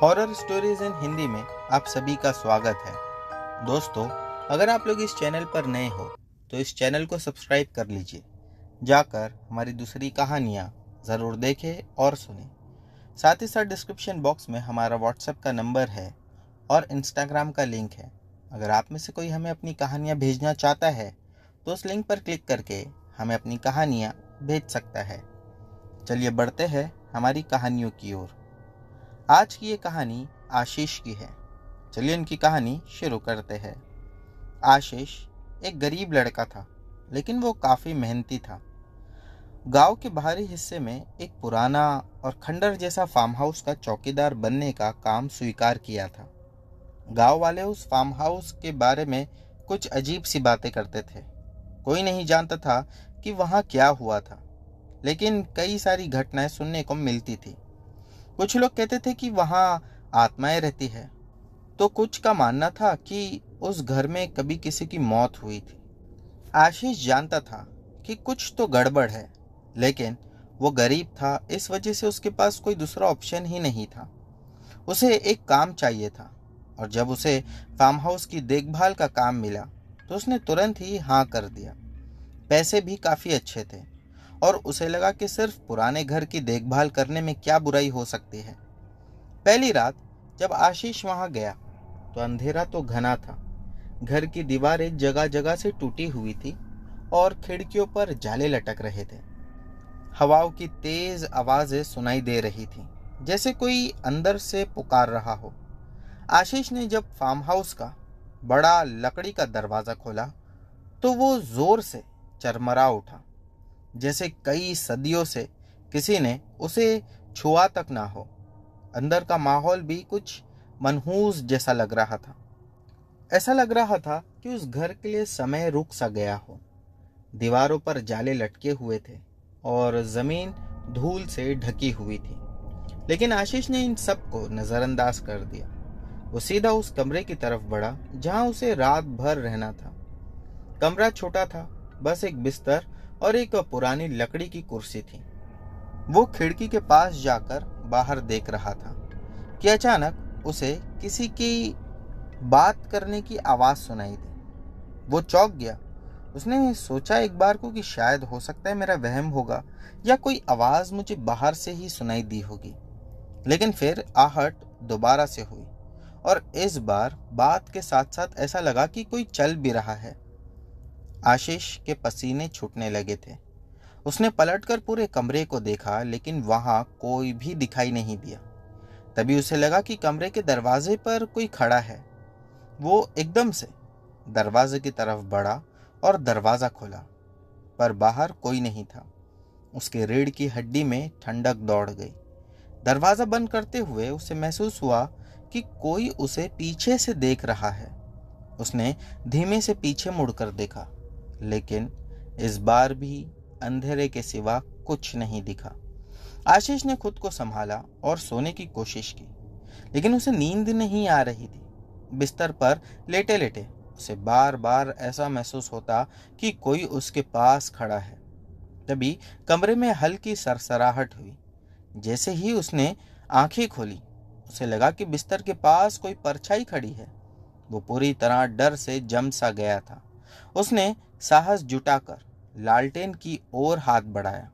Horror stories in Hindi में आप सभी का स्वागत है। दोस्तों, अगर आप लोग इस चैनल पर नए हो तो इस चैनल को सब्सक्राइब कर लीजिए। जाकर हमारी दूसरी कहानियाँ ज़रूर देखें और सुनें। साथ ही साथ डिस्क्रिप्शन बॉक्स में हमारा व्हाट्सएप का नंबर है और इंस्टाग्राम का लिंक है। अगर आप में से कोई हमें अपनी कहानियाँ भेजना चाहता है तो उस लिंक पर क्लिक करके हमें अपनी कहानियाँ भेज सकता है। चलिए बढ़ते हैं हमारी कहानियों की ओर। आज की ये कहानी आशीष की है। चलिए इनकी कहानी शुरू करते हैं। आशीष एक गरीब लड़का था, लेकिन वो काफी मेहनती था। गांव के बाहरी हिस्से में एक पुराना और खंडर जैसा फार्म हाउस का चौकीदार बनने का काम स्वीकार किया था। गांव वाले उस फार्म हाउस के बारे में कुछ अजीब सी बातें करते थे। कोई नहीं जानता था कि वहां क्या हुआ था, लेकिन कई सारी घटनाएं सुनने को मिलती थी। कुछ लोग कहते थे कि वहां आत्माएं रहती है, तो कुछ का मानना था कि उस घर में कभी किसी की मौत हुई थी। आशीष जानता था कि कुछ तो गड़बड़ है, लेकिन वो गरीब था, इस वजह से उसके पास कोई दूसरा ऑप्शन ही नहीं था। उसे एक काम चाहिए था, और जब उसे फार्म हाउस की देखभाल का काम मिला तो उसने तुरंत ही हाँ कर दिया। पैसे भी काफी अच्छे थे और उसे लगा कि सिर्फ पुराने घर की देखभाल करने में क्या बुराई हो सकती है। पहली रात जब आशीष वहां गया तो अंधेरा तो घना था। घर की दीवारें जगह जगह से टूटी हुई थी और खिड़कियों पर जाले लटक रहे थे। हवाओं की तेज आवाजें सुनाई दे रही थी, जैसे कोई अंदर से पुकार रहा हो। आशीष ने जब फार्म हाउस का बड़ा लकड़ी का दरवाजा खोला तो वो जोर से चरमरा उठा, जैसे कई सदियों से किसी ने उसे छुआ तक ना हो। अंदर का माहौल भी कुछ मनहूस जैसा लग रहा था। ऐसा लग रहा था कि उस घर के लिए समय रुक सा गया हो। दीवारों पर जाले लटके हुए थे और जमीन धूल से ढकी हुई थी, लेकिन आशीष ने इन सब को नजरअंदाज कर दिया। वो सीधा उस कमरे की तरफ बढ़ा जहां उसे रात भर रहना था। कमरा छोटा था, बस एक बिस्तर और एक पुरानी लकड़ी की कुर्सी थी। वो खिड़की के पास जाकर बाहर देख रहा था कि अचानक उसे किसी की बात करने की आवाज सुनाई दी। वो चौंक गया। उसने सोचा एक बार को कि शायद हो सकता है मेरा वहम होगा या कोई आवाज मुझे बाहर से ही सुनाई दी होगी। लेकिन फिर आहट दोबारा से हुई और इस बार बात के साथ साथ ऐसा लगा कि कोई चल भी रहा है। आशीष के पसीने छूटने लगे थे। उसने पलटकर पूरे कमरे को देखा, लेकिन वहां कोई भी दिखाई नहीं दिया। तभी उसे लगा कि कमरे के दरवाजे पर कोई खड़ा है। वो एकदम से दरवाजे की तरफ बढ़ा और दरवाजा खोला, पर बाहर कोई नहीं था। उसके रीढ़ की हड्डी में ठंडक दौड़ गई। दरवाजा बंद करते हुए उसे महसूस हुआ कि कोई उसे पीछे से देख रहा है। उसने धीमे से पीछे मुड़कर देखा, लेकिन इस बार भी अंधेरे के सिवा कुछ नहीं दिखा। आशीष ने खुद को संभाला और सोने की कोशिश की, लेकिन उसे नींद नहीं आ रही थी। बिस्तर पर लेटे लेटे उसे बार बार ऐसा महसूस होता कि कोई उसके पास खड़ा है। तभी कमरे में हल्की सरसराहट हुई। जैसे ही उसने आंखें खोली, उसे लगा कि बिस्तर के पास कोई परछाई खड़ी है। वो पूरी तरह डर से जम सा गया था। उसने साहस जुटाकर लालटेन की ओर हाथ बढ़ाया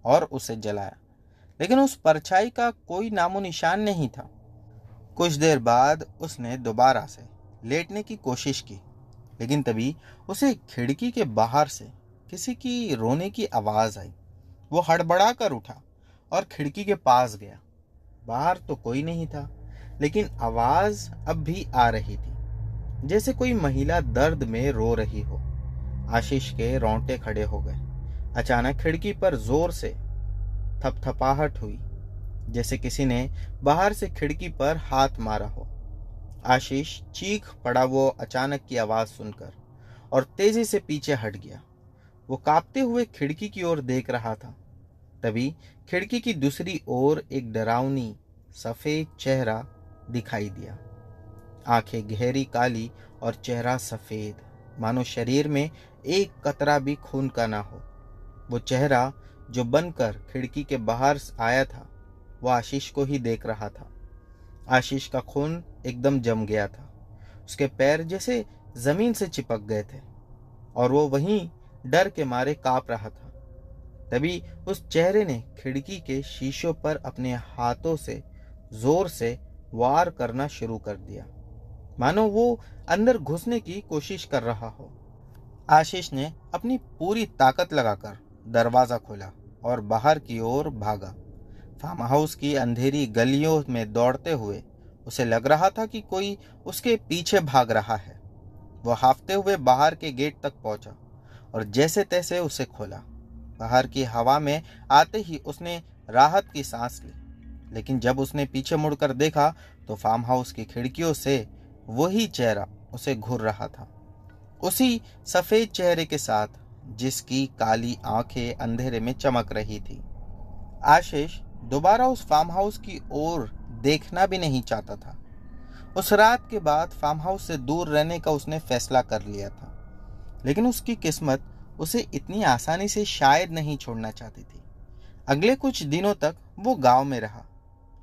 और उसे जलाया, लेकिन उस परछाई का कोई नामो निशान नहीं था। कुछ देर बाद उसने दोबारा से लेटने की कोशिश की, लेकिन तभी उसे खिड़की के बाहर से किसी की रोने की आवाज आई। वो हड़बड़ा कर उठा और खिड़की के पास गया। बाहर तो कोई नहीं था, लेकिन आवाज अब भी आ रही थी, जैसे कोई महिला दर्द में रो रही हो। आशीष के रोंगटे खड़े हो गए। अचानक खिड़की पर जोर से थपथपाहट हुई, जैसे किसी ने बाहर से खिड़की पर हाथ मारा हो। आशीष चीख पड़ा वो अचानक की आवाज सुनकर और तेजी से पीछे हट गया। वो कांपते हुए खिड़की की ओर देख रहा था। तभी खिड़की की दूसरी ओर एक डरावनी सफेद चेहरा दिखाई दिया। आंखें गहरी काली और चेहरा सफेद, मानो शरीर में एक कतरा भी खून का ना हो। वो चेहरा जो बनकर खिड़की के बाहर आया था, वो आशीष को ही देख रहा था। आशीष का खून एकदम जम गया था। उसके पैर जैसे जमीन से चिपक गए थे और वो वहीं डर के मारे कांप रहा था। तभी उस चेहरे ने खिड़की के शीशों पर अपने हाथों से जोर से वार करना शुरू कर दिया, मानो वो अंदर घुसने की कोशिश कर रहा हो। आशीष ने अपनी पूरी ताकत लगाकर दरवाजा खोला और बाहर की ओर भागा। फार्म हाउस की अंधेरी गलियों में दौड़ते हुए उसे लग रहा था कि कोई उसके पीछे भाग रहा है। वो हाफते हुए बाहर के गेट तक पहुंचा और जैसे तैसे उसे खोला। बाहर की हवा में आते ही उसने राहत की सांस ली, लेकिन जब उसने पीछे मुड़कर देखा तो फार्म हाउस की खिड़कियों से वही चेहरा उसे घूर रहा था, उसी सफेद चेहरे के साथ जिसकी काली आंखें अंधेरे में चमक रही थी। आशीष दोबारा उस फार्म हाउस की ओर देखना भी नहीं चाहता था। उस रात के बाद फार्म हाउस से दूर रहने का उसने फैसला कर लिया था, लेकिन उसकी किस्मत उसे इतनी आसानी से शायद नहीं छोड़ना चाहती थी। अगले कुछ दिनों तक वो गांव में रहा,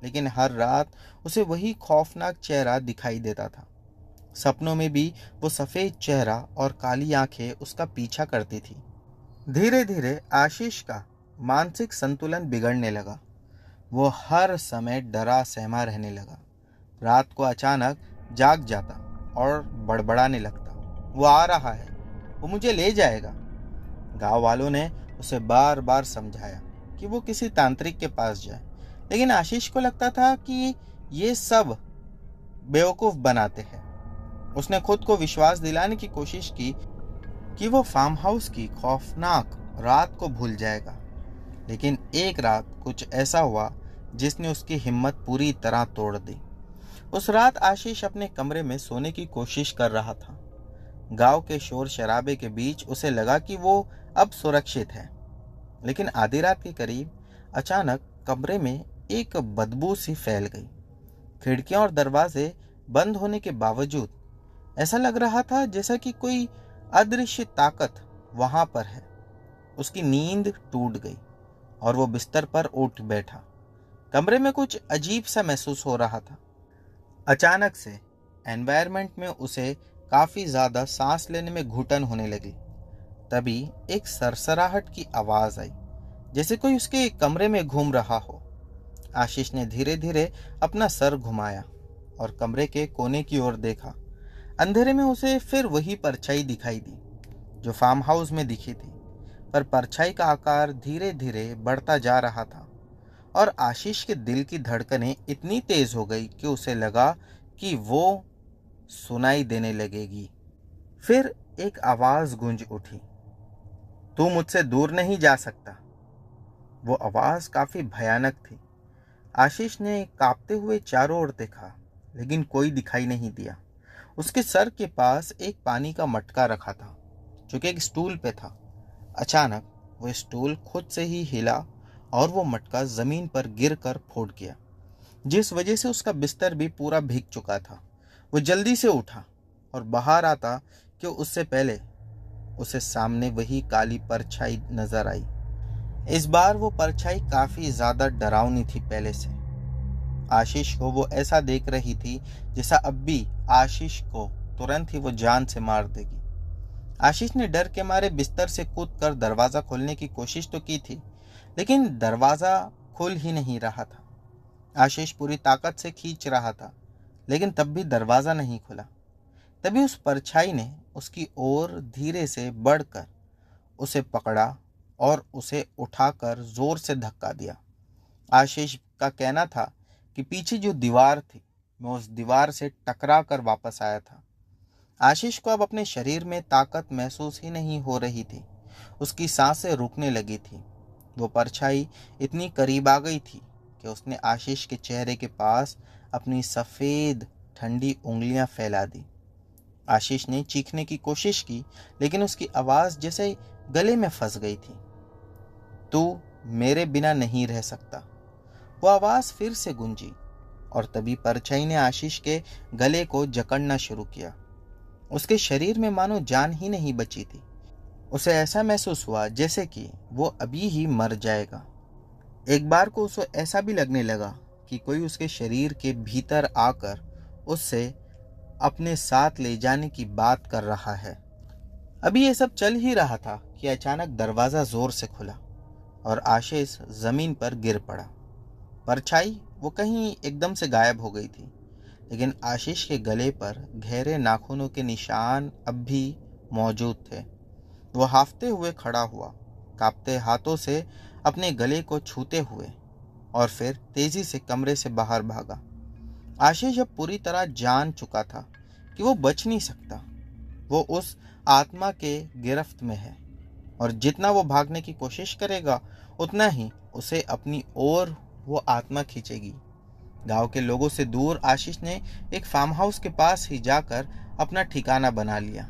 लेकिन हर रात उसे वही खौफनाक चेहरा दिखाई देता था। सपनों में भी वो सफेद चेहरा और काली आंखें उसका पीछा करती थी। धीरे धीरे आशीष का मानसिक संतुलन बिगड़ने लगा। वो हर समय डरा सहमा रहने लगा। रात को अचानक जाग जाता और बड़बड़ाने लगता, वो आ रहा है, वो मुझे ले जाएगा। गांव वालों ने उसे बार बार समझाया कि वो किसी तांत्रिक के पास जाए, लेकिन आशीष को लगता था कि ये सब बेवकूफ बनाते हैं। उसने खुद को विश्वास दिलाने की कोशिश की कि वो फार्म हाउस की खौफनाक रात को भूल जाएगा, लेकिन एक रात कुछ ऐसा हुआ जिसने उसकी हिम्मत पूरी तरह तोड़ दी। उस रात आशीष अपने कमरे में सोने की कोशिश कर रहा था। गांव के शोर शराबे के बीच उसे लगा कि वो अब सुरक्षित है, लेकिन आधी रात के करीब अचानक कमरे में एक बदबू सी फैल गई। खिड़कियां और दरवाजे बंद होने के बावजूद ऐसा लग रहा था जैसा कि कोई अदृश्य ताकत वहां पर है। उसकी नींद टूट गई और वो बिस्तर पर उठ बैठा। कमरे में कुछ अजीब सा महसूस हो रहा था। अचानक से एनवायरनमेंट में उसे काफी ज्यादा सांस लेने में घुटन होने लगी। तभी एक सरसराहट की आवाज आई, जैसे कोई उसके कमरे में घूम रहा हो। आशीष ने धीरे धीरे अपना सर घुमाया और कमरे के कोने की ओर देखा। अंधेरे में उसे फिर वही परछाई दिखाई दी जो फार्म हाउस में दिखी थी, पर परछाई का आकार धीरे धीरे बढ़ता जा रहा था और आशीष के दिल की धड़कनें इतनी तेज हो गई कि उसे लगा कि वो सुनाई देने लगेगी। फिर एक आवाज गूंज उठी, तू मुझसे दूर नहीं जा सकता। वो आवाज काफी भयानक थी। आशीष ने कांपते हुए चारों ओर देखा, लेकिन कोई दिखाई नहीं दिया। उसके सर के पास एक पानी का मटका रखा था जो कि एक स्टूल पे था। अचानक वो स्टूल खुद से ही हिला और वो मटका जमीन पर गिरकर फूट गया, जिस वजह से उसका बिस्तर भी पूरा भीग चुका था। वो जल्दी से उठा और बाहर आता कि उससे पहले उसे सामने वही काली परछाई नजर आई। इस बार वो परछाई काफी ज्यादा डरावनी थी पहले से। आशीष को वो ऐसा देख रही थी जैसा अब भी आशीष को तुरंत ही वो जान से मार देगी। आशीष ने डर के मारे बिस्तर से कूदकर दरवाजा खोलने की कोशिश तो की थी, लेकिन दरवाजा खुल ही नहीं रहा था। आशीष पूरी ताकत से खींच रहा था, लेकिन तब भी दरवाजा नहीं खुला। तभी उस परछाई ने उसकी ओर धीरे से बढ़कर उसे पकड़ा और उसे उठाकर जोर से धक्का दिया। आशीष का कहना था कि पीछे जो दीवार थी, मैं उस दीवार से टकरा कर वापस आया था। आशीष को अब अपने शरीर में ताकत महसूस ही नहीं हो रही थी। उसकी सांसें रुकने लगी थी। वो परछाई इतनी करीब आ गई थी कि उसने आशीष के चेहरे के पास अपनी सफेद ठंडी उंगलियां फैला दी। आशीष ने चीखने की कोशिश की, लेकिन उसकी आवाज जैसे गले में फंस गई थी। तू मेरे बिना नहीं रह सकता। वो आवाज फिर से गूंजी और तभी परछाई ने आशीष के गले को जकड़ना शुरू किया। उसके शरीर में मानो जान ही नहीं बची थी। उसे ऐसा महसूस हुआ जैसे कि वो अभी ही मर जाएगा। एक बार को उसे ऐसा भी लगने लगा कि कोई उसके शरीर के भीतर आकर उससे अपने साथ ले जाने की बात कर रहा है। अभी ये सब चल ही रहा था कि अचानक दरवाज़ा जोर से खुला और आशीष जमीन पर गिर पड़ा। परछाई वो कहीं एकदम से गायब हो गई थी, लेकिन आशीष के गले पर गहरे नाखूनों के निशान अब भी मौजूद थे। वो हांफते हुए खड़ा हुआ, कांपते हाथों से अपने गले को छूते हुए, और फिर तेजी से कमरे से बाहर भागा। आशीष अब पूरी तरह जान चुका था कि वो बच नहीं सकता। वो उस आत्मा के गिरफ्त में है, और जितना वो भागने की कोशिश करेगा उतना ही उसे अपनी ओर वो आत्मा खींचेगी। गांव के लोगों से दूर आशीष ने एक फार्म हाउस के पास ही जाकर अपना ठिकाना बना लिया।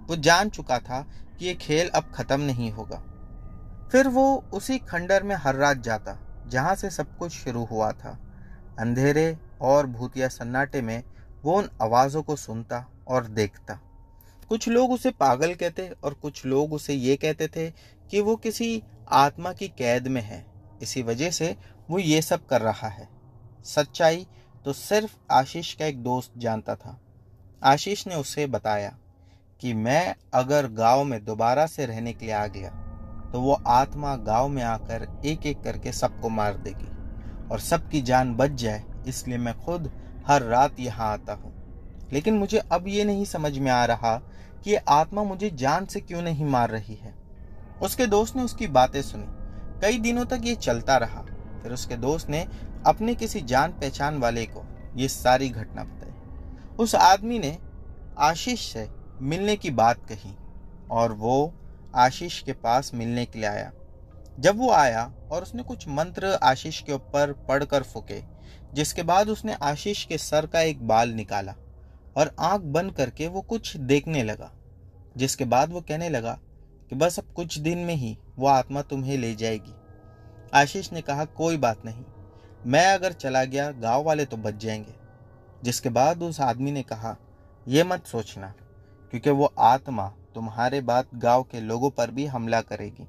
वो जान चुका था कि ये खेल अब खत्म नहीं होगा। फिर वो उसी खंडर में हर रात जाता जहां से सब कुछ शुरू हुआ था। अंधेरे और भूतिया सन्नाटे में वो उन आवाजों को सुनता और देखता। कुछ लोग उसे पागल कहते और कुछ लोग उसे ये कहते थे कि वो किसी आत्मा की कैद में है, इसी वजह से वो ये सब कर रहा है। सच्चाई तो सिर्फ आशीष का एक दोस्त जानता था। आशीष ने उसे बताया कि मैं अगर गांव में दोबारा से रहने के लिए आ गया तो वो आत्मा गांव में आकर एक एक करके सबको मार देगी, और सबकी जान बच जाए इसलिए मैं खुद हर रात यहाँ आता हूँ। लेकिन मुझे अब ये नहीं समझ में आ रहा कि ये आत्मा मुझे जान से क्यों नहीं मार रही है। उसके दोस्त ने उसकी बातें सुनी। कई दिनों तक ये चलता रहा। फिर उसके दोस्त ने अपने किसी जान पहचान वाले को ये सारी घटना बताई। उस आदमी ने आशीष से मिलने की बात कही और वो आशीष के पास मिलने के लिए आया। जब वो आया और उसने कुछ मंत्र आशीष के ऊपर पढ़कर फूके, जिसके बाद उसने आशीष के सर का एक बाल निकाला और आंख बंद करके वो कुछ देखने लगा, जिसके बाद वो कहने लगा कि बस अब कुछ दिन में ही वो आत्मा तुम्हें ले जाएगी। आशीष ने कहा कोई बात नहीं, मैं अगर चला गया गांव वाले तो बच जाएंगे। जिसके बाद उस आदमी ने कहा ये मत सोचना, क्योंकि वो आत्मा तुम्हारे बाद गांव के लोगों पर भी हमला करेगी।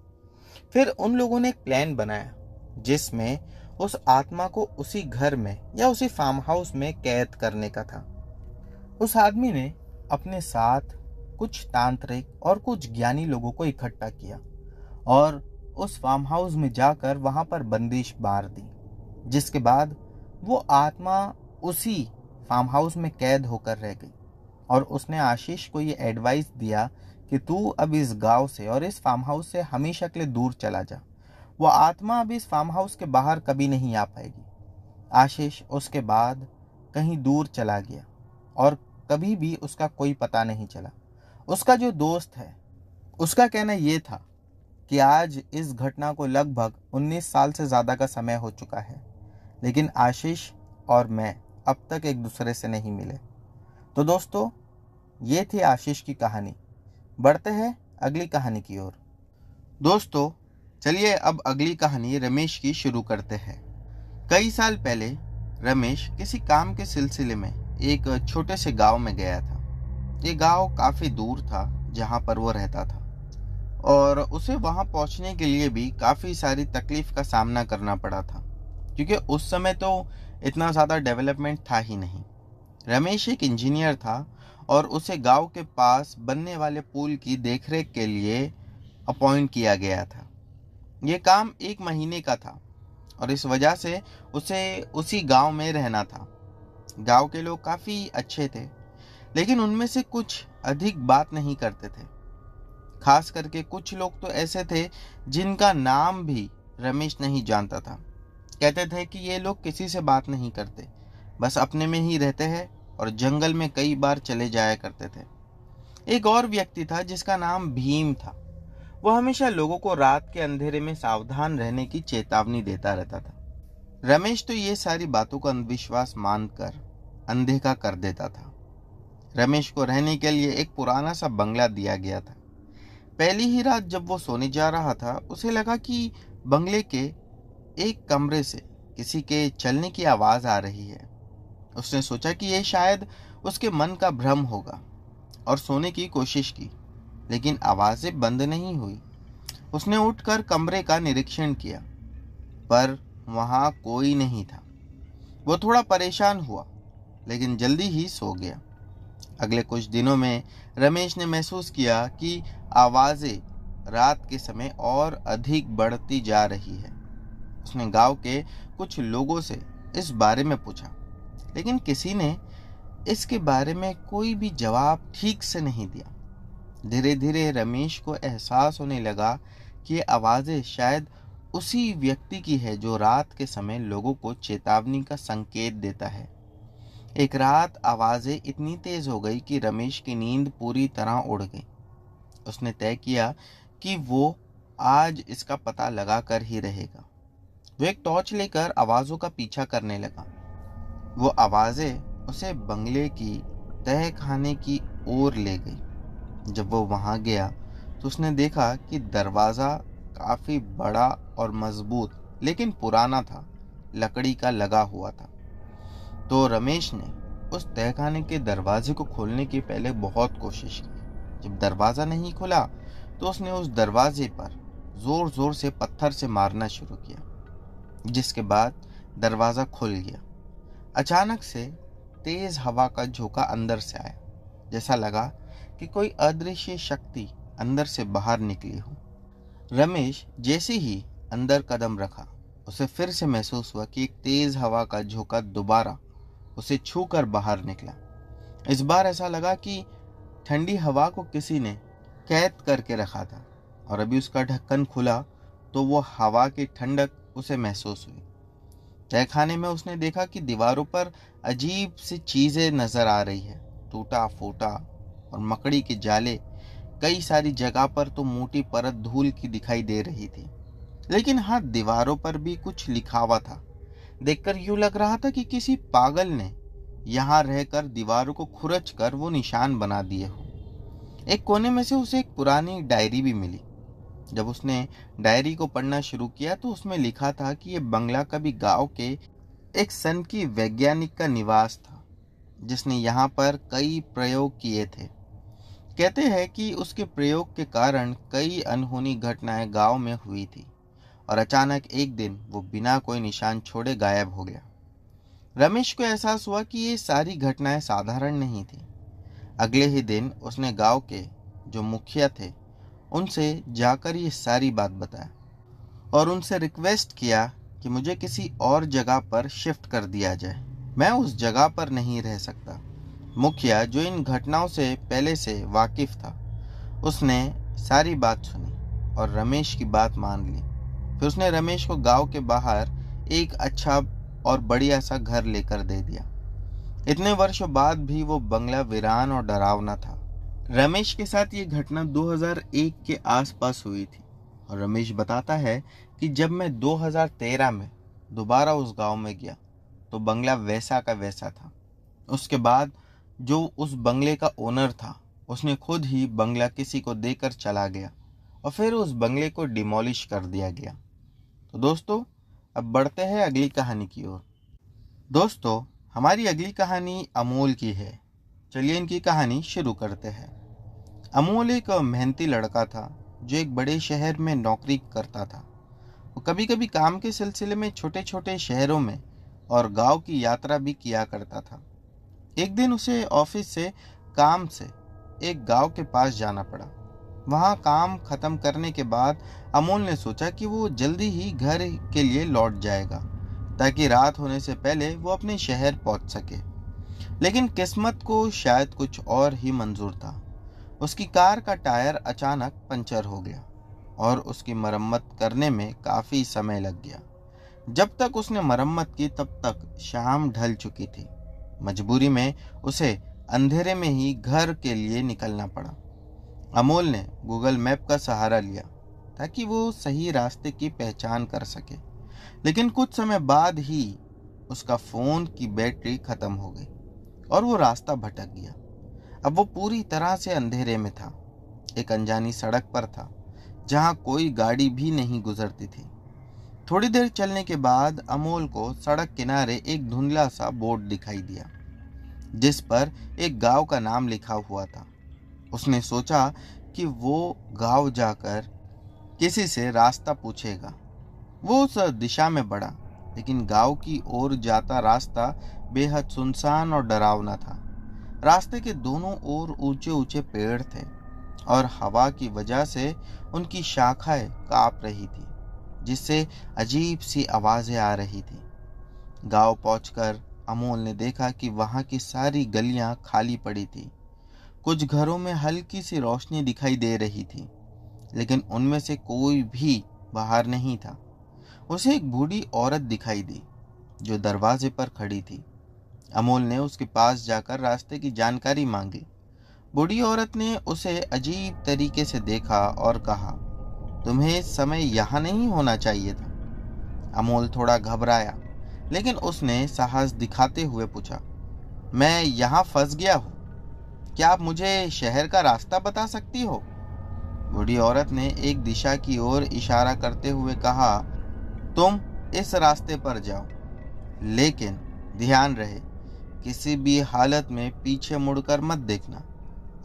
फिर उन लोगों ने एक प्लान बनाया जिसमें उस आत्मा को उसी घर में या उसी फार्म हाउस में कैद करने का था। उस आदमी ने अपने साथ कुछ तांत्रिक और कुछ ज्ञानी लोगों को इकट्ठा किया और उस फार्म हाउस में जाकर वहां पर बंदिश मार दी। जिसके बाद वो आत्मा उसी फार्म हाउस में कैद होकर रह गई, और उसने आशीष को ये एडवाइस दिया कि तू अब इस गांव से और इस फार्म हाउस से हमेशा के लिए दूर चला जा। वो आत्मा अब इस फार्म हाउस के बाहर कभी नहीं आ पाएगी। आशीष उसके बाद कहीं दूर चला गया और कभी भी उसका कोई पता नहीं चला। उसका जो दोस्त है, उसका कहना यह था कि आज इस घटना को लगभग 19 साल से ज़्यादा का समय हो चुका है, लेकिन आशीष और मैं अब तक एक दूसरे से नहीं मिले। तो दोस्तों, ये थी आशीष की कहानी। बढ़ते हैं अगली कहानी की ओर। दोस्तों, चलिए अब अगली कहानी रमेश की शुरू करते हैं। कई साल पहले रमेश किसी काम के सिलसिले में एक छोटे से गांव में गया था। ये गांव काफ़ी दूर था जहां पर वो रहता था, और उसे वहां पहुंचने के लिए भी काफ़ी सारी तकलीफ का सामना करना पड़ा था, क्योंकि उस समय तो इतना ज़्यादा डेवलपमेंट था ही नहीं। रमेश एक इंजीनियर था और उसे गांव के पास बनने वाले पुल की देखरेख के लिए अपॉइंट किया गया था। ये काम 1 महीने का था और इस वजह से उसे उसी गांव में रहना था। गांव के लोग काफ़ी अच्छे थे, लेकिन उनमें से कुछ अधिक बात नहीं करते थे। खास करके कुछ लोग तो ऐसे थे जिनका नाम भी रमेश नहीं जानता था। कहते थे कि ये लोग किसी से बात नहीं करते, बस अपने में ही रहते हैं और जंगल में कई बार चले जाया करते थे। एक और व्यक्ति था जिसका नाम भीम था। वो हमेशा लोगों को रात के अंधेरे में सावधान रहने की चेतावनी देता रहता था। रमेश तो ये सारी बातों को अंधविश्वास मानकर अनदेखा कर देता था। रमेश को रहने के लिए एक पुराना सा बंगला दिया गया था। पहली ही रात जब वो सोने जा रहा था, उसे लगा कि बंगले के एक कमरे से किसी के चलने की आवाज़ आ रही है। उसने सोचा कि यह शायद उसके मन का भ्रम होगा और सोने की कोशिश की, लेकिन आवाज़ें बंद नहीं हुई। उसने उठकर कमरे का निरीक्षण किया, पर वहाँ कोई नहीं था। वो थोड़ा परेशान हुआ, लेकिन जल्दी ही सो गया। अगले कुछ दिनों में रमेश ने महसूस किया कि आवाज़ें रात के समय और अधिक बढ़ती जा रही है। उसने गांव के कुछ लोगों से इस बारे में पूछा, लेकिन किसी ने इसके बारे में कोई भी जवाब ठीक से नहीं दिया। धीरे धीरे रमेश को एहसास होने लगा कि ये आवाज़ें शायद उसी व्यक्ति की है जो रात के समय लोगों को चेतावनी का संकेत देता है। एक रात आवाज़ें इतनी तेज हो गई कि रमेश की नींद पूरी तरह उड़ गई। उसने तय किया कि वो आज इसका पता लगा कर ही रहेगा। वो एक टॉर्च लेकर आवाज़ों का पीछा करने लगा। वो आवाज़ें उसे बंगले की तह खाने की ओर ले गई। जब वो वहां गया तो उसने देखा कि दरवाज़ा काफ़ी बड़ा और मजबूत लेकिन पुराना था, लकड़ी का लगा हुआ था। तो रमेश ने उस तहखाने के दरवाजे को खोलने की पहले बहुत कोशिश की। जब दरवाज़ा नहीं खुला तो उसने उस दरवाजे पर ज़ोर ज़ोर से पत्थर से मारना शुरू किया, जिसके बाद दरवाज़ा खुल गया। अचानक से तेज हवा का झोंका अंदर से आया, जैसा लगा कि कोई अदृश्य शक्ति अंदर से बाहर निकली हो। रमेश जैसे ही अंदर कदम रखा, उसे फिर से महसूस हुआ कि एक तेज हवा का झोंका दोबारा उसे छूकर बाहर निकला। इस बार ऐसा लगा कि ठंडी हवा को किसी ने कैद करके रखा था, और अभी उसका ढक्कन खुला तो वो हवा की ठंडक उसे महसूस हुई। तहखाने में उसने देखा कि दीवारों पर अजीब सी चीजें नजर आ रही है, टूटा फूटा और मकड़ी के जाले। कई सारी जगह पर तो मोटी परत धूल की दिखाई दे रही थी, लेकिन हाँ, दीवारों पर भी कुछ लिखा हुआ था। देखकर यूं लग रहा था कि किसी पागल ने यहाँ रहकर दीवारों को खुरच कर वो निशान बना दिए हो। एक कोने में से उसे एक पुरानी डायरी भी मिली। जब उसने डायरी को पढ़ना शुरू किया तो उसमें लिखा था कि यह बंगला कभी गांव के एक सन की वैज्ञानिक का निवास था, जिसने यहाँ पर कई प्रयोग किए थे। कहते हैं कि उसके प्रयोग के कारण कई अनहोनी घटनाएं गांव में हुई थी, और अचानक एक दिन वो बिना कोई निशान छोड़े गायब हो गया। रमेश को एहसास हुआ कि ये सारी घटनाएं साधारण नहीं थी। अगले ही दिन उसने गांव के जो मुखिया थे उनसे जाकर ये सारी बात बताया और उनसे रिक्वेस्ट किया कि मुझे किसी और जगह पर शिफ्ट कर दिया जाए। मैं उस जगह पर नहीं रह सकता। मुखिया, जो इन घटनाओं से पहले से वाकिफ था, उसने सारी बात सुनी और रमेश की बात मान ली। फिर उसने रमेश को गांव के बाहर एक अच्छा और बढ़िया सा घर लेकर दे दिया। इतने वर्षों बाद भी वो बंगला वीरान और डरावना था। रमेश के साथ ये घटना 2001 के आसपास हुई थी, और रमेश बताता है कि जब मैं 2013 में दोबारा उस गांव में गया तो बंगला वैसा का वैसा था। उसके बाद जो उस बंगले का ओनर था उसने खुद ही बंगला किसी को देकर चला गया, और फिर उस बंगले को डिमोलिश कर दिया गया। तो दोस्तों, अब बढ़ते हैं अगली कहानी की ओर। दोस्तों, हमारी अगली कहानी अमोल की है। चलिए इनकी कहानी शुरू करते हैं। अमोल एक मेहनती लड़का था जो एक बड़े शहर में नौकरी करता था। वो कभी कभी काम के सिलसिले में छोटे छोटे शहरों में और गांव की यात्रा भी किया करता था। एक दिन उसे ऑफिस से काम से एक गांव के पास जाना पड़ा। वहां काम खत्म करने के बाद अमोल ने सोचा कि वो जल्दी ही घर के लिए लौट जाएगा, ताकि रात होने से पहले वो अपने शहर पहुंच सके। लेकिन किस्मत को शायद कुछ और ही मंजूर था। उसकी कार का टायर अचानक पंचर हो गया और उसकी मरम्मत करने में काफी समय लग गया। जब तक उसने मरम्मत की तब तक शाम ढल चुकी थी। मजबूरी में उसे अंधेरे में ही घर के लिए निकलना पड़ा। अमोल ने गूगल मैप का सहारा लिया ताकि वो सही रास्ते की पहचान कर सके, लेकिन कुछ समय बाद ही उसका फोन की बैटरी खत्म हो गई और वो रास्ता भटक गया। अब वो पूरी तरह से अंधेरे में था। एक अनजानी सड़क पर था जहां कोई गाड़ी भी नहीं गुजरती थी। थोड़ी देर चलने के बाद अमोल को सड़क किनारे एक धुंधला सा बोर्ड दिखाई दिया, जिस पर एक गांव का नाम लिखा हुआ था। उसने सोचा कि वो गांव जाकर किसी से रास्ता पूछेगा। वो उस दिशा में बढ़ा, लेकिन गांव की ओर जाता रास्ता बेहद सुनसान और डरावना था। रास्ते के दोनों ओर ऊंचे ऊंचे पेड़ थे और हवा की वजह से उनकी शाखाएं कांप रही थी, जिससे अजीब सी आवाजें आ रही थी। गांव पहुंचकर अमोल ने देखा कि वहां की सारी गलियां खाली पड़ी थी। कुछ घरों में हल्की सी रोशनी दिखाई दे रही थी, लेकिन उनमें से कोई भी बाहर नहीं था। उसे एक बूढ़ी औरत दिखाई दी जो दरवाजे पर खड़ी थी। अमोल ने उसके पास जाकर रास्ते की जानकारी मांगी। बूढ़ी औरत ने उसे अजीब तरीके से देखा और कहा, तुम्हें इस समय यहाँ नहीं होना चाहिए था। अमोल थोड़ा घबराया, लेकिन उसने साहस दिखाते हुए पूछा, मैं यहाँ फंस गया हूँ, क्या आप मुझे शहर का रास्ता बता सकती हो? बूढ़ी औरत ने एक दिशा की ओर इशारा करते हुए कहा, तुम इस रास्ते पर जाओ, लेकिन ध्यान रहे किसी भी हालत में पीछे मुड़कर मत देखना।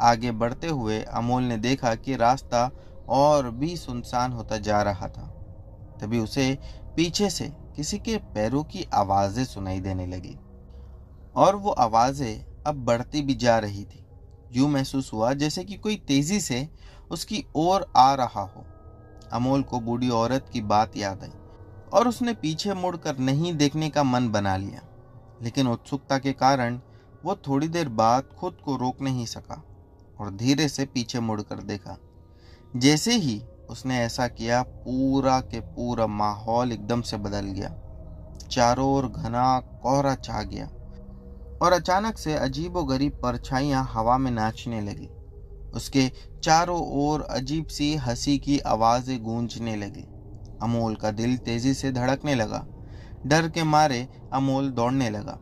आगे बढ़ते हुए अमोल ने देखा कि रास्ता और भी सुनसान होता जा रहा था। तभी उसे पीछे से किसी के पैरों की आवाजें सुनाई देने लगी और वो आवाजें अब बढ़ती भी जा रही थी। यूं महसूस हुआ जैसे कि कोई तेजी से उसकी ओर आ रहा हो। अमोल को बूढ़ी औरत की बात याद आई और उसने पीछे मुड़कर नहीं देखने का मन बना लिया, लेकिन उत्सुकता के कारण वो थोड़ी देर बाद खुद को रोक नहीं सका और धीरे से पीछे मुड़कर देखा। जैसे ही उसने ऐसा किया, पूरा के पूरा माहौल एकदम से बदल गया। चारों ओर घना कोहरा छा गया और अचानक से अजीबोगरीब परछाइयां हवा में नाचने लगी। उसके चारों ओर अजीब सी हंसी की आवाजें गूंजने लगी। अमोल का दिल तेजी से धड़कने लगा। डर के मारे अमोल दौड़ने लगा,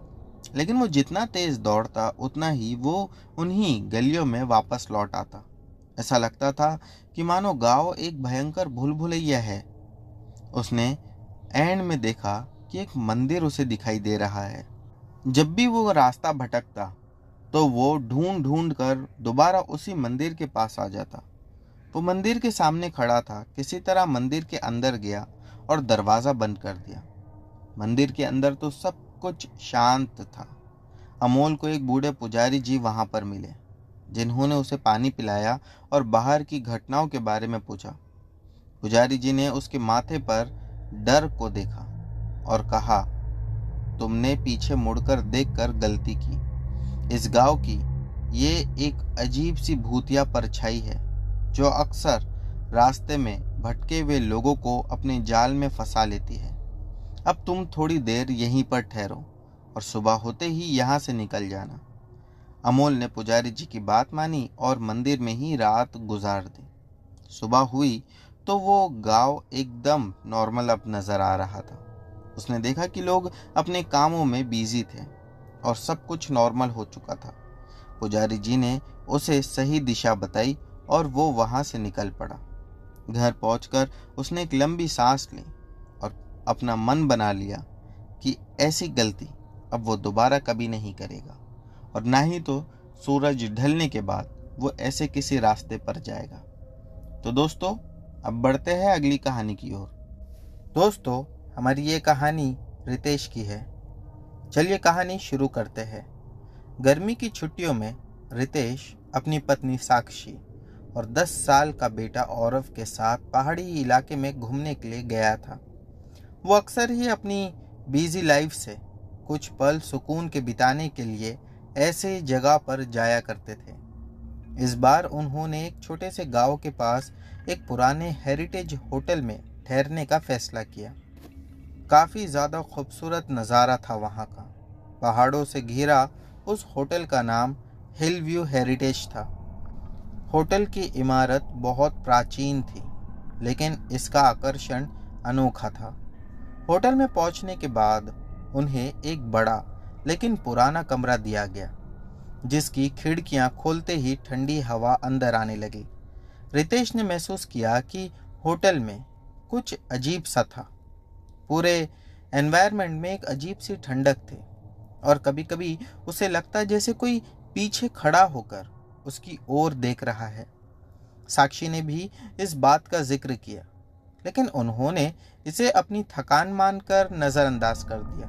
लेकिन वो जितना तेज दौड़ता उतना ही वो उन्हीं गलियों में वापस लौट आता। ऐसा लगता था कि मानो गांव एक भयंकर भूल भुलैया है। उसने एंड में देखा कि एक मंदिर उसे दिखाई दे रहा है। जब भी वो रास्ता भटकता तो वो ढूंढ ढूंढ कर दोबारा उसी मंदिर के पास आ जाता। वो मंदिर के सामने खड़ा था, किसी तरह मंदिर के अंदर गया और दरवाजा बंद कर दिया। मंदिर के अंदर तो सब कुछ शांत था। अमोल को एक बूढ़े पुजारी जी वहां पर मिले, जिन्होंने उसे पानी पिलाया और बाहर की घटनाओं के बारे में पूछा। पुजारी जी ने उसके माथे पर डर को देखा और कहा, तुमने पीछे मुड़कर देखकर गलती की। इस गांव की ये एक अजीब सी भूतिया परछाई है जो अक्सर रास्ते में भटके हुए लोगों को अपने जाल में फंसा लेती है। अब तुम थोड़ी देर यहीं पर ठहरो और सुबह होते ही यहाँ से निकल जाना। अमोल ने पुजारी जी की बात मानी और मंदिर में ही रात गुजार दी। सुबह हुई तो वो गांव एकदम नॉर्मल अब नजर आ रहा था। उसने देखा कि लोग अपने कामों में बिजी थे और सब कुछ नॉर्मल हो चुका था। पुजारी जी ने उसे सही दिशा बताई और वो वहां से निकल पड़ा। घर पहुंचकर उसने एक लंबी सांस ली और अपना मन बना लिया कि ऐसी गलती अब वो दोबारा कभी नहीं करेगा और ना ही तो सूरज ढलने के बाद वो ऐसे किसी रास्ते पर जाएगा। तो दोस्तों, अब बढ़ते हैं अगली कहानी की ओर। दोस्तों, हमारी ये कहानी रितेश की है। चलिए कहानी शुरू करते हैं। गर्मी की छुट्टियों में रितेश अपनी पत्नी साक्षी और 10 साल का बेटा औरव के साथ पहाड़ी इलाके में घूमने के लिए गया था। वो अक्सर ही अपनी बिजी लाइफ से कुछ पल सुकून के बिताने के लिए ऐसे जगह पर जाया करते थे। इस बार उन्होंने एक छोटे से गांव के पास एक पुराने हेरिटेज होटल में ठहरने का फैसला किया। काफ़ी ज़्यादा खूबसूरत नज़ारा था वहाँ का। पहाड़ों से घिरा उस होटल का नाम हिल व्यू हेरिटेज था। होटल की इमारत बहुत प्राचीन थी, लेकिन इसका आकर्षण अनोखा था। होटल में पहुंचने के बाद उन्हें एक बड़ा लेकिन पुराना कमरा दिया गया, जिसकी खिड़कियां खोलते ही ठंडी हवा अंदर आने लगी। रितेश ने महसूस किया कि होटल में कुछ अजीब सा था। पूरे एनवायरनमेंट में एक अजीब सी ठंडक थी और कभी कभी उसे लगता जैसे कोई पीछे खड़ा होकर उसकी ओर देख रहा है। साक्षी ने भी इस बात का जिक्र किया, लेकिन उन्होंने इसे अपनी थकान मानकर नज़रअंदाज कर दिया।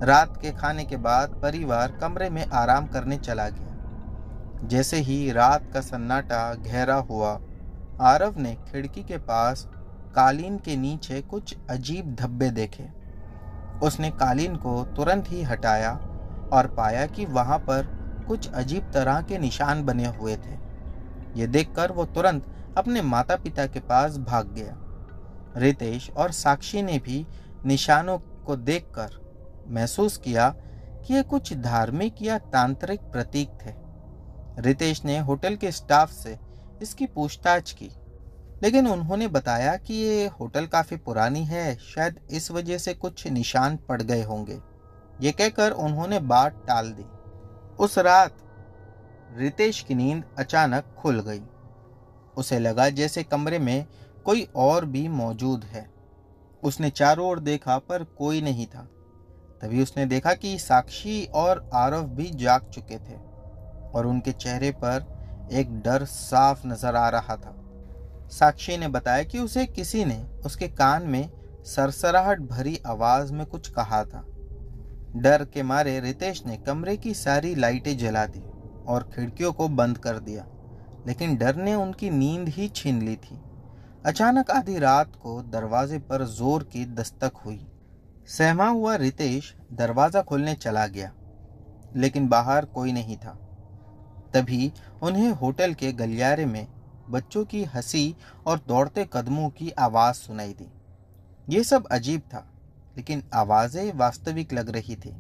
रात के खाने के बाद परिवार कमरे में आराम करने चला गया। जैसे ही रात का सन्नाटा गहरा हुआ, आरव ने खिड़की के पास कालीन के नीचे कुछ अजीब धब्बे देखे। उसने कालीन को तुरंत ही हटाया और पाया कि वहां पर कुछ अजीब तरह के निशान बने हुए थे। ये देखकर वो तुरंत अपने माता पिता के पास भाग गया। रितेश और साक्षी ने भी निशानों को देखकर महसूस किया कि ये कुछ धार्मिक या तांत्रिक प्रतीक थे। रितेश ने होटल के स्टाफ से इसकी पूछताछ की, लेकिन उन्होंने बताया कि ये होटल काफी पुरानी है, शायद इस वजह से कुछ निशान पड़ गए होंगे। ये कहकर उन्होंने बात टाल दी। उस रात रितेश की नींद अचानक खुल गई। उसे लगा जैसे कमरे में कोई और भी मौजूद है। उसने चारों ओर देखा पर कोई नहीं था। तभी उसने देखा कि साक्षी और आरव भी जाग चुके थे और उनके चेहरे पर एक डर साफ नजर आ रहा था। साक्षी ने बताया कि उसे किसी ने उसके कान में सरसराहट भरी आवाज में कुछ कहा था। डर के मारे रितेश ने कमरे की सारी लाइटें जला दी और खिड़कियों को बंद कर दिया, लेकिन डर ने उनकी नींद ही छीन ली थी। अचानक आधी रात को दरवाजे पर जोर की दस्तक हुई। सहमा हुआ रितेश दरवाजा खोलने चला गया, लेकिन बाहर कोई नहीं था। तभी उन्हें होटल के गलियारे में बच्चों की हंसी और दौड़ते कदमों की आवाज सुनाई दी। ये सब अजीब था, लेकिन आवाजें वास्तविक लग रही थी।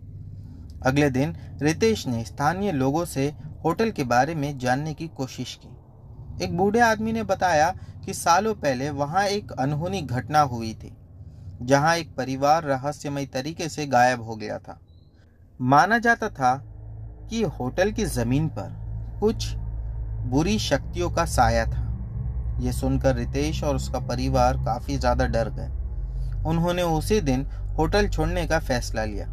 अगले दिन रितेश ने स्थानीय लोगों से होटल के बारे में जानने की कोशिश की। एक बूढ़े आदमी ने बताया कि सालों पहले वहां एक अनहोनी घटना हुई थी, जहां एक परिवार रहस्यमय तरीके से गायब हो गया था। माना जाता था कि होटल की जमीन पर कुछ बुरी शक्तियों का साया था। यह सुनकर रितेश और उसका परिवार काफी ज्यादा डर गए। उन्होंने उसी दिन होटल छोड़ने का फैसला लिया।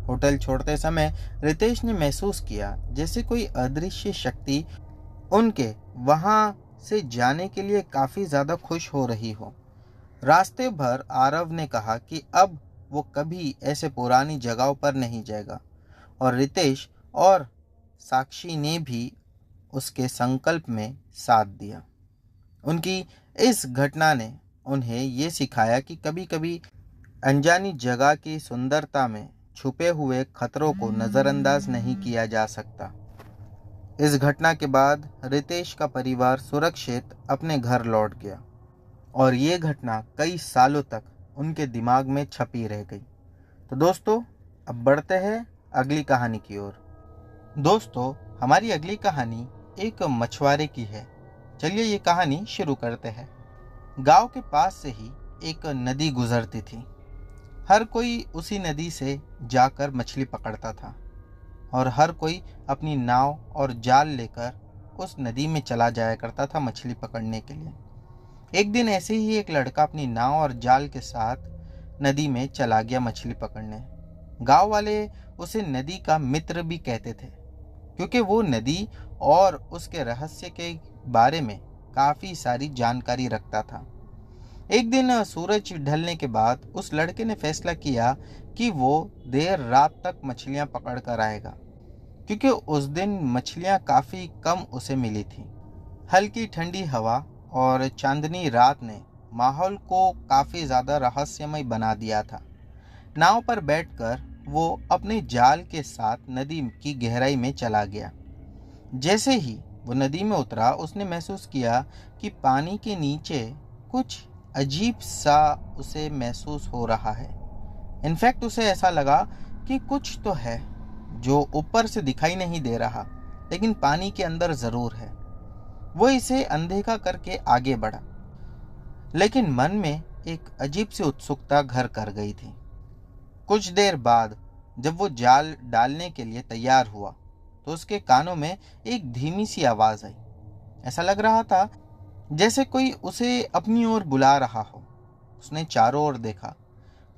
होटल छोड़ते समय रितेश ने महसूस किया जैसे कोई अदृश्य शक्ति उनके वहां से जाने के लिए काफी ज्यादा खुश हो रही हो। रास्ते भर आरव ने कहा कि अब वो कभी ऐसे पुरानी जगहों पर नहीं जाएगा, और रितेश और साक्षी ने भी उसके संकल्प में साथ दिया। उनकी इस घटना ने उन्हें ये सिखाया कि कभी-कभी अनजानी जगह की सुंदरता में छुपे हुए खतरों को नज़रअंदाज नहीं किया जा सकता। इस घटना के बाद रितेश का परिवार सुरक्षित अपने घर लौट गया और ये घटना कई सालों तक उनके दिमाग में छपी रह गई। तो दोस्तों, अब बढ़ते हैं अगली कहानी की ओर। दोस्तों, हमारी अगली कहानी एक मछुआरे की है। चलिए ये कहानी शुरू करते हैं। गांव के पास से ही एक नदी गुजरती थी। हर कोई उसी नदी से जाकर मछली पकड़ता था और हर कोई अपनी नाव और जाल लेकर उस नदी में चला जाया करता था मछली पकड़ने के लिए। एक दिन ऐसे ही एक लड़का अपनी नाव और जाल के साथ नदी में चला गया मछली पकड़ने। गांव वाले उसे नदी का मित्र भी कहते थे, क्योंकि वो नदी और उसके रहस्य के बारे में काफी सारी जानकारी रखता था। एक दिन सूरज ढलने के बाद उस लड़के ने फैसला किया कि वो देर रात तक मछलियां पकड़ कर आएगा, क्योंकि उस दिन मछलियां काफी कम उसे मिली थी। हल्की ठंडी हवा और चांदनी रात ने माहौल को काफी ज्यादा रहस्यमय बना दिया था। नाव पर बैठकर वो अपने जाल के साथ नदी की गहराई में चला गया। जैसे ही वो नदी में उतरा, उसने महसूस किया कि पानी के नीचे कुछ अजीब सा उसे महसूस हो रहा है। इनफैक्ट उसे ऐसा लगा कि कुछ तो है जो ऊपर से दिखाई नहीं दे रहा, लेकिन पानी के अंदर जरूर है। वो इसे अनदेखा करके आगे बढ़ा, लेकिन मन में एक अजीब सी उत्सुकता घर कर गई थी। कुछ देर बाद जब वो जाल डालने के लिए तैयार हुआ, तो उसके कानों में एक धीमी सी आवाज आई। ऐसा लग रहा था जैसे कोई उसे अपनी ओर बुला रहा हो। उसने चारों ओर देखा,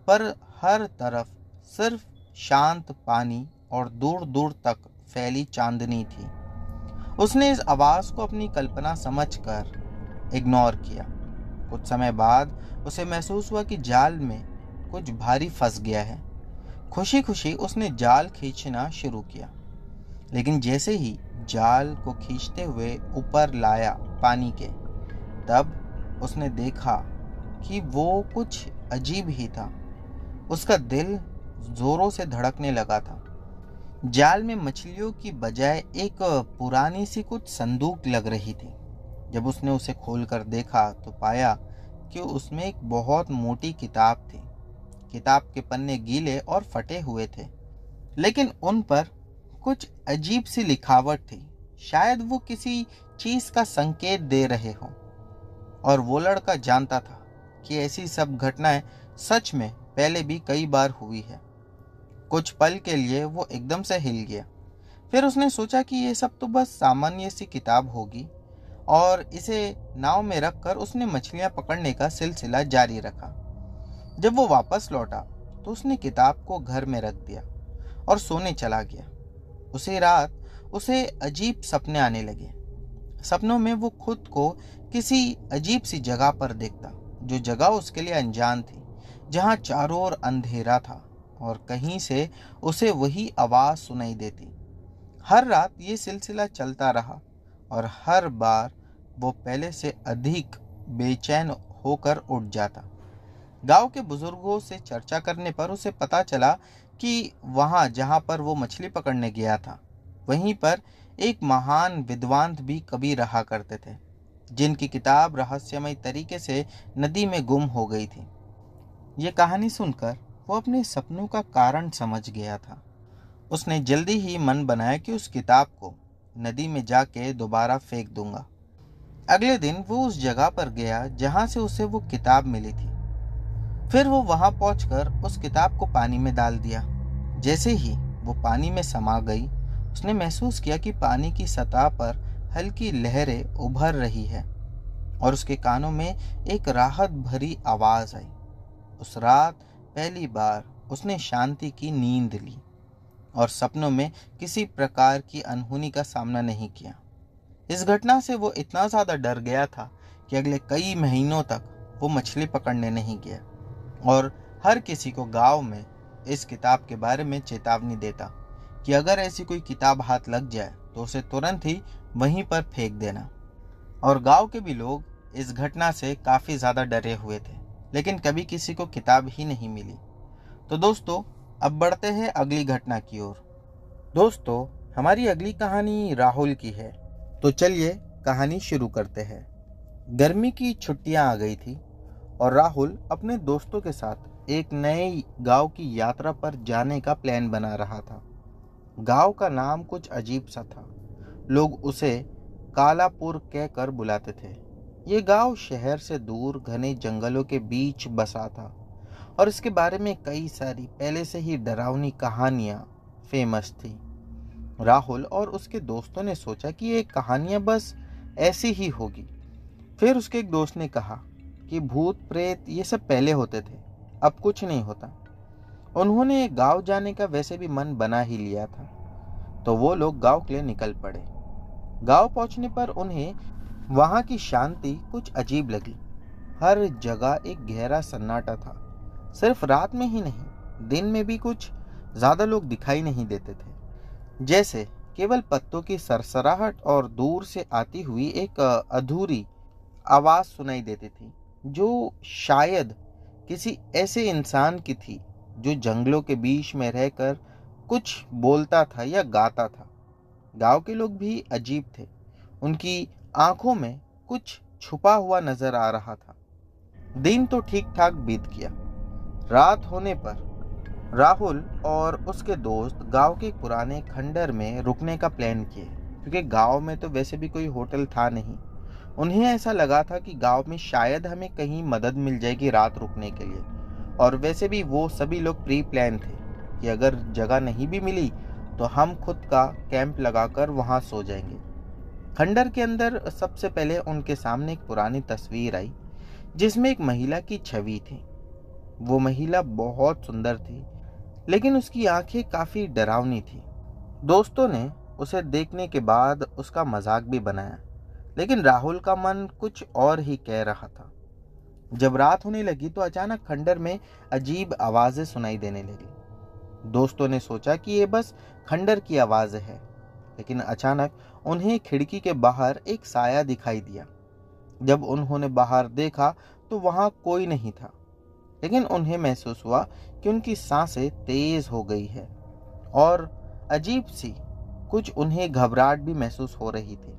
पर हर तरफ सिर्फ शांत पानी और दूर दूर तक फैली चांदनी थी। उसने इस आवाज को अपनी कल्पना समझकर इग्नोर किया। कुछ समय बाद उसे महसूस हुआ कि जाल में कुछ भारी फंस गया है। खुशी खुशी उसने जाल खींचना शुरू किया, लेकिन जैसे ही जाल को खींचते हुए ऊपर लाया पानी के, तब उसने देखा कि वो कुछ अजीब ही था। उसका दिल जोरों से धड़कने लगा था। जाल में मछलियों की बजाय एक पुरानी सी कुछ संदूक लग रही थी। जब उसने उसे खोलकर देखा तो पाया कि उसमें एक बहुत मोटी किताब थी। किताब के पन्ने गीले और फटे हुए थे, लेकिन उन पर कुछ अजीब सी लिखावट थी। शायद वो किसी चीज का संकेत दे रहे हों। और वो लड़का जानता था कि ऐसी सब घटनाएं सच में पहले भी कई बार हुई है। कुछ पल के लिए वो एकदम से हिल गया। फिर उसने सोचा कि ये सब तो बस सामान्य सी किताब होगी, और इसे नाव में रखकर उसने मछलियां पकड़ने का सिलसिला जारी रखा। जब वो वापस लौटा तो उसने किताब को घर में रख दिया और सोने चला गया। उसी रात उसे अजीब सपने आने लगे। सपनों में वो खुद को किसी अजीब सी जगह पर देखता, जो जगह उसके लिए अनजान थी, जहां चारों ओर अंधेरा था और कहीं से उसे वही आवाज सुनाई देती। हर रात ये सिलसिला चलता रहा और हर बार वो पहले से अधिक बेचैन होकर उठ जाता। गांव के बुजुर्गों से चर्चा करने पर उसे पता चला कि वहां जहां पर वो मछली पकड़ने गया था, वहीं पर एक महान विद्वान भी कभी रहा करते थे, जिनकी किताब रहस्यमय तरीके से नदी में गुम हो गई थी। ये कहानी सुनकर वो अपने सपनों का कारण समझ गया था। उसने जल्दी ही मन बनाया कि उस किताब को नदी में जाके दोबारा फेंक दूंगा। अगले दिन वो उस जगह पर गया जहां से उसे वो किताब मिली थी। फिर वो वहां पहुंचकर उस किताब को पानी में डाल दिया। जैसे ही वो पानी में समा गई, उसने महसूस किया कि पानी की सतह पर हल्की लहरें उभर रही है और उसके कानों में एक राहत भरी आवाज आई। उस रात पहली बार उसने शांति की नींद ली और सपनों में किसी प्रकार की अनहोनी का सामना नहीं किया। इस घटना से वो इतना ज्यादा डर गया था कि अगले कई महीनों तक वो मछली पकड़ने नहीं गया और हर किसी को गांव में इस किताब के बारे में चेतावनी देता कि अगर ऐसी कोई किताब हाथ लग जाए तो उसे तुरंत ही वहीं पर फेंक देना। और गांव के भी लोग इस घटना से काफी ज्यादा डरे हुए थे, लेकिन कभी किसी को किताब ही नहीं मिली। तो दोस्तों, अब बढ़ते हैं अगली घटना की ओर। दोस्तों, हमारी अगली कहानी राहुल की है। तो चलिए कहानी शुरू करते हैं। गर्मी की छुट्टियां आ गई थी और राहुल अपने दोस्तों के साथ एक नए गांव की यात्रा पर जाने का प्लान बना रहा था। गांव का नाम कुछ अजीब सा था। लोग उसे कालापुर कहकर बुलाते थे। ये गांव शहर से दूर घने जंगलों के बीच बसा था और इसके बारे में कई सारी पहले से ही डरावनी कहानियां फेमस थी। राहुल और उसके दोस्तों ने सोचा कि ये कहानियां बस ऐसी ही होगी। फिर उसके एक दोस्त ने कहा कि भूत प्रेत ये सब पहले होते थे, अब कुछ नहीं होता। उन्होंने गांव जाने का वैसे भी मन बना ही लिया था, तो वो लोग गांव के लिए निकल पड़े। गांव पहुंचने पर उन्हें वहां की शांति कुछ अजीब लगी। हर जगह एक गहरा सन्नाटा था। सिर्फ रात में ही नहीं, दिन में भी कुछ ज्यादा लोग दिखाई नहीं देते थे। जैसे केवल पत्तों की सरसराहट और दूर से आती हुई एक अधूरी आवाज सुनाई देती थी, जो शायद किसी ऐसे इंसान की थी जो जंगलों के बीच में रहकर कुछ बोलता था या गाता था। गांव के लोग भी अजीब थे। उनकी आंखों में कुछ छुपा हुआ नजर आ रहा था। दिन तो ठीक ठाक बीत गया। रात होने पर राहुल और उसके दोस्त गांव के एक पुराने खंडर में रुकने का प्लान किए, क्योंकि गांव में तो वैसे भी कोई होटल था नहीं। उन्हें ऐसा लगा था कि गांव में शायद हमें कहीं मदद मिल जाएगी रात रुकने के लिए, और वैसे भी वो सभी लोग प्री प्लान थे कि अगर जगह नहीं भी मिली तो हम खुद का कैंप लगाकर वहां सो जाएंगे। खंडर के अंदर सबसे पहले उनके सामने एक पुरानी तस्वीर आई, जिसमें एक महिला की छवि थी। वो महिला बहुत सुंदर थी, लेकिन उसकी आंखें काफी डरावनी थी। दोस्तों ने उसे देखने के बाद उसका मजाक भी बनाया, लेकिन राहुल का मन कुछ और ही कह रहा था। जब रात होने लगी तो अचानक खंडर में अजीब आवाजें सुनाई देने लगी। दोस्तों ने सोचा कि ये बस खंडर की आवाज है, लेकिन अचानक उन्हें खिड़की के बाहर एक साया दिखाई दिया। जब उन्होंने बाहर देखा तो वहां कोई नहीं था, लेकिन उन्हें महसूस हुआ कि उनकी सांसें तेज हो गई है और अजीब सी कुछ उन्हें घबराहट भी महसूस हो रही थी।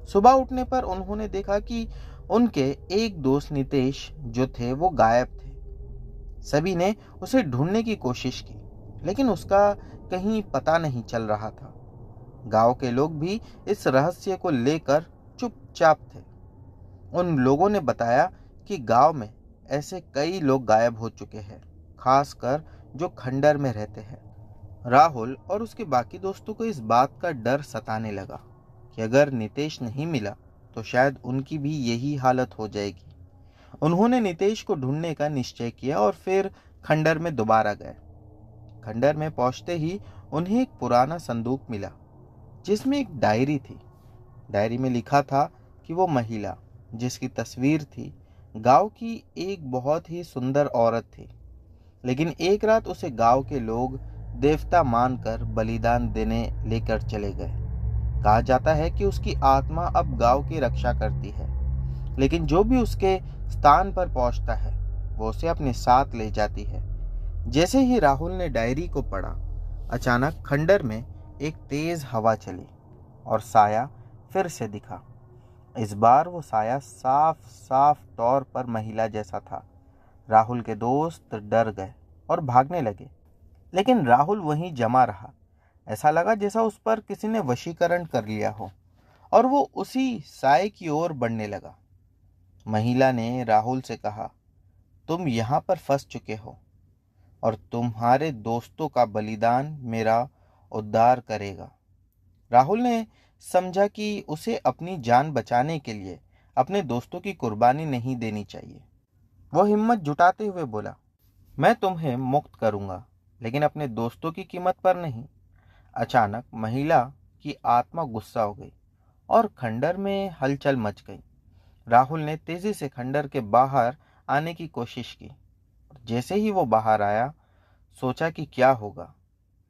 सुबह उठने पर उन्होंने देखा कि उनके एक दोस्त नितेश जो थे वो गायब थे। सभी ने उसे ढूंढने की कोशिश की, लेकिन उसका कहीं पता नहीं चल रहा था। गांव के लोग भी इस रहस्य को लेकर चुपचाप थे। उन लोगों ने बताया कि गांव में ऐसे कई लोग गायब हो चुके हैं, खासकर जो खंडर में रहते हैं। राहुल और उसके बाकी दोस्तों को इस बात का डर सताने लगा कि अगर नितेश नहीं मिला तो शायद उनकी भी यही हालत हो जाएगी। उन्होंने नितेश को ढूंढने का निश्चय किया और फिर खंडर में दोबारा गए। खंडर में पहुंचते ही उन्हें एक पुराना संदूक मिला जिसमें एक डायरी थी। डायरी में लिखा था कि वो महिला जिसकी तस्वीर थी गांव की एक बहुत ही सुंदर औरत थी, लेकिन एक रात उसे गांव के लोग देवता मानकर बलिदान देने लेकर चले गए। कहा जाता है कि उसकी आत्मा अब गांव की रक्षा करती है, लेकिन जो भी उसके स्थान पर पहुंचता है वो उसे अपने साथ ले जाती है। जैसे ही राहुल ने डायरी को पढ़ा, अचानक खंडर में एक तेज हवा चली और साया फिर से दिखा। इस बार वो साया साफ साफ तौर पर महिला जैसा था। राहुल के दोस्त डर गए और भागने लगे, लेकिन राहुल वहीं जमा रहा। ऐसा लगा जैसा उस पर किसी ने वशीकरण कर लिया हो और वो उसी साए की ओर बढ़ने लगा। महिला ने राहुल से कहा, तुम यहाँ पर फंस चुके हो और तुम्हारे दोस्तों का बलिदान मेरा उद्धार करेगा। राहुल ने समझा कि उसे अपनी जान बचाने के लिए अपने दोस्तों की कुर्बानी नहीं देनी चाहिए। वो हिम्मत जुटाते हुए बोला, मैं तुम्हें मुक्त करूंगा, लेकिन अपने दोस्तों की कीमत पर नहीं। अचानक महिला की आत्मा गुस्सा हो गई और खंडर में हलचल मच गई। राहुल ने तेजी से खंडर के बाहर आने की कोशिश की। जैसे ही वो बाहर आया, सोचा कि क्या होगा,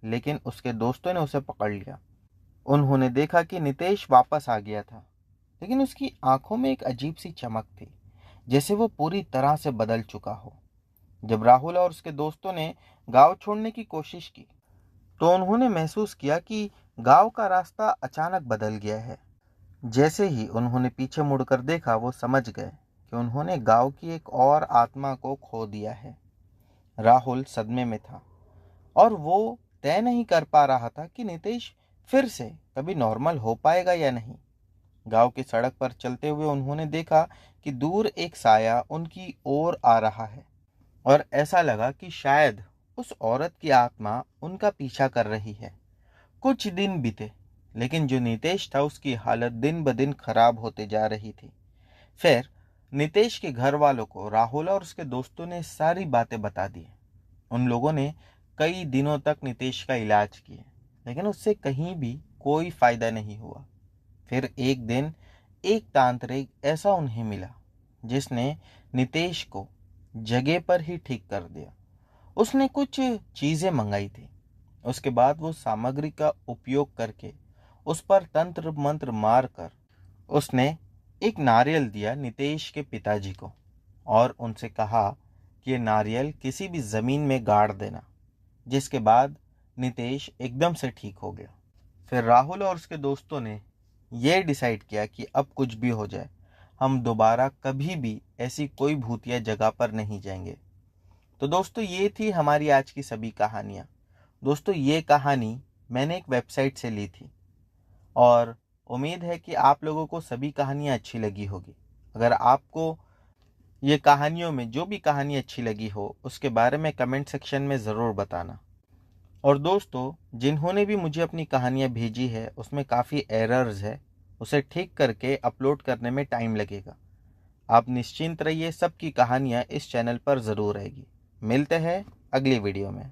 लेकिन उसके दोस्तों ने उसे पकड़ लिया। उन्होंने देखा कि नितेश वापस आ गया था, लेकिन उसकी आंखों में एक अजीब सी चमक थी, जैसे वो पूरी तरह से बदल चुका हो। जब राहुल और उसके दोस्तों ने गांव छोड़ने की कोशिश की तो उन्होंने महसूस किया कि गांव का रास्ता अचानक बदल गया है। जैसे ही उन्होंने पीछे मुड़कर देखा, वो समझ गए कि उन्होंने गांव की एक और आत्मा को खो दिया है। राहुल सदमे में था और वो तय नहीं कर पा रहा था कि नितेश फिर से कभी नॉर्मल हो पाएगा या नहीं। गांव की सड़क पर चलते हुए उन्होंने देखा कि दूर एक साया उनकी ओर आ रहा है और ऐसा लगा कि शायद उस औरत की आत्मा उनका पीछा कर रही है। कुछ दिन बीते, लेकिन जो नितेश था उसकी हालत दिन ब दिन खराब होते जा रही थी। फिर नितेश के घर वालों को राहुल और उसके दोस्तों ने सारी बातें बता दी। उन लोगों ने कई दिनों तक नितेश का इलाज किया, लेकिन उससे कहीं भी कोई फायदा नहीं हुआ। फिर एक दिन एक तांत्रिक ऐसा उन्हें मिला जिसने नितेश को जगह पर ही ठीक कर दिया। उसने कुछ चीजें मंगाई थी। उसके बाद वो सामग्री का उपयोग करके उस पर तंत्र मंत्र मारकर उसने एक नारियल दिया नितेश के पिताजी को और उनसे कहा कि ये नारियल किसी भी जमीन में गाड़ देना, जिसके बाद नितेश एकदम से ठीक हो गया। फिर राहुल और उसके दोस्तों ने यह डिसाइड किया कि अब कुछ भी हो जाए, हम दोबारा कभी भी ऐसी कोई भूतिया जगह पर नहीं जाएंगे। तो दोस्तों, ये थी हमारी आज की सभी कहानियाँ। दोस्तों, ये कहानी मैंने एक वेबसाइट से ली थी और उम्मीद है कि आप लोगों को सभी कहानियाँ अच्छी लगी होगी। अगर आपको ये कहानियों में जो भी कहानी अच्छी लगी हो उसके बारे में कमेंट सेक्शन में ज़रूर बताना। और दोस्तों, जिन्होंने भी मुझे अपनी कहानियाँ भेजी है उसमें काफ़ी एरर्स है, उसे ठीक करके अपलोड करने में टाइम लगेगा। आप निश्चिंत रहिए, सबकी कहानियाँ इस चैनल पर ज़रूर रहेगी। मिलते हैं अगली वीडियो में।